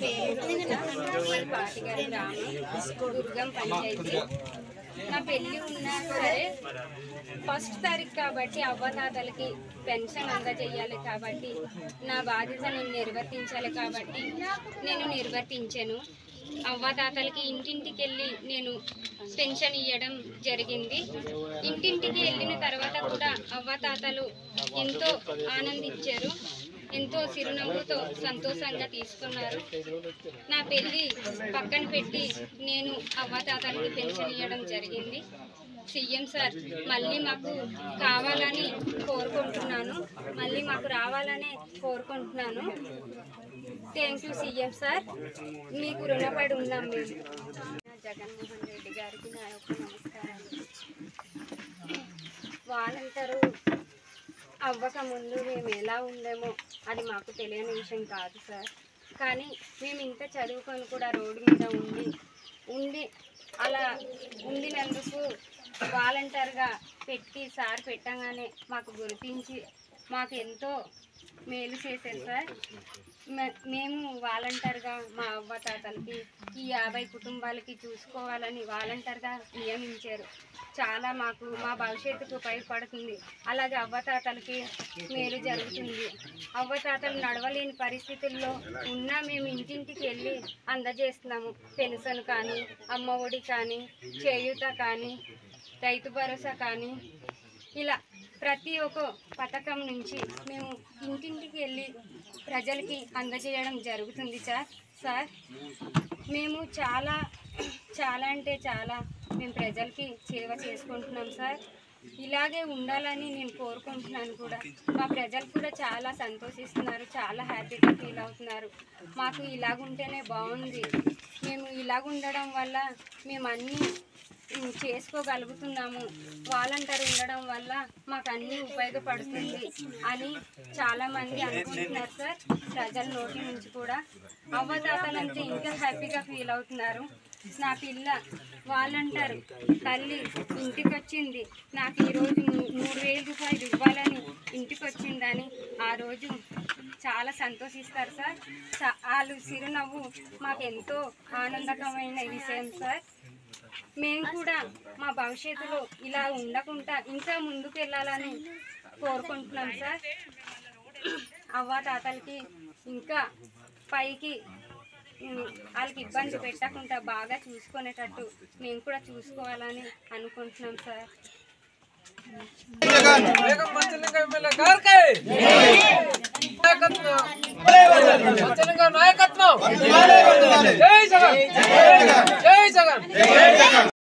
పేరు పాటిగారి గ్రామం దుర్గం పంచాయతీ. నా పెళ్ళి ఉన్నా సరే ఫస్ట్ తారీఖు కాబట్టి అవ్వతాతలకి పెన్షన్ అందజేయాలి కాబట్టి నా బాధ్యత నేను నిర్వర్తించాలి కాబట్టి నేను నిర్వర్తించాను. అవ్వతాతలకి ఇంటింటికి వెళ్ళి నేను పెన్షన్ ఇవ్వడం జరిగింది. ఇంటింటికి వెళ్ళిన తర్వాత కూడా అవ్వతాతలు ఎంతో ఆనందించారు, ఎంతో చిరునవ్వుతో సంతోషంగా తీసుకున్నారు. నా పెళ్ళి పక్కన పెట్టి నేను అవ్వతాతలకి పెన్షన్ ఇవ్వడం జరిగింది. సీఎం సార్ మళ్ళీ మాకు కావాలని కోరుకుంటున్నాను, మళ్ళీ మాకు రావాలని కోరుకుంటున్నాను. థ్యాంక్ యూ సీఎం సార్, మీకు రుణపడి ఉన్నాం మేము. జగన్మోహన్ రెడ్డి గారికి నా యొక్క నమస్కారం. వాలంటీరు అవ్వకముందు మేము ఎలా ఉండేమో అది మాకు తెలియని విషయం కాదు సార్. కానీ మేము ఇంత చదువుకొని కూడా రోడ్డు మీద ఉండి అలా ఉండినందుకు వాలంటీర్గా పెట్టి సార్ పెట్టగానే మాకు గుర్తించి మాకు ఎంతో మేలు చేశారు సార్. మేము వాలంటీర్గా మా అవ్వతాతలకి ఈ 50 కుటుంబాలకి చూసుకోవాలని వాలంటీర్గా నియమించారు. చాలా మాకు మా భవిష్యత్తుకు ఉపయోగపడుతుంది. అలాగే అవ్వతాతలకి మేలు జరుగుతుంది. అవ్వతాతలు నడవలేని పరిస్థితుల్లో ఉన్నా మేము ఇంటింటికి వెళ్ళి అందజేస్తున్నాము. పెన్షన్ కానీ, అమ్మ ఒడి కానీ, చేయూత కానీ, రైతు భరోసా కానీ, ఇలా ప్రతి ఒక్క పథకం నుంచి మేము ఇంటింటికి వెళ్ళి ప్రజలకి అందజేయడం జరుగుతుంది సార్. మేము చాలా అంటే చాలా మేము ప్రజలకి సేవ చేసుకుంటున్నాం సార్. ఇలాగే ఉండాలని నేను కోరుకుంటున్నాను కూడా. మా ప్రజలు కూడా చాలా సంతోషిస్తున్నారు, చాలా హ్యాపీగా ఫీల్ అవుతున్నారు. మాకు ఇలాగుంటేనే బాగుంది, మేము ఇలాగుండడం వల్ల మేము అన్నీ చేసుకోగలుగుతున్నాము, వాలంటీర్ ఉండడం వల్ల మాకు అన్నీ ఉపయోగపడుతుంది అని చాలామంది అనుకుంటున్నారు సార్. ప్రజల నోటి నుంచి కూడా అవ్వతాతలంతా ఇంకా హ్యాపీగా ఫీల్ అవుతున్నారు. నా పిల్ల వాలంటీర్ తల్లి ఇంటికి వచ్చింది, నాకు ఈరోజు 3000 రూపాయలు ఇవ్వాలని ఇంటికి వచ్చిందని ఆ రోజు చాలా సంతోషిస్తారు సార్. వాళ్ళు చిరునవ్వు మాకు ఎంతో ఆనందకరమైన విషయం సార్. మేము కూడా మా భవిష్యత్తులో ఇలా ఉండకుండా ఇంకా ముందుకు వెళ్ళాలని కోరుకుంటున్నాం సార్. అవ్వతాతలకి ఇంకా పైకి వాళ్ళకి ఇబ్బంది పెట్టకుండా బాగా చూసుకునేటట్టు మేము కూడా చూసుకోవాలని అనుకుంటున్నాం సార్. నాయకత్వం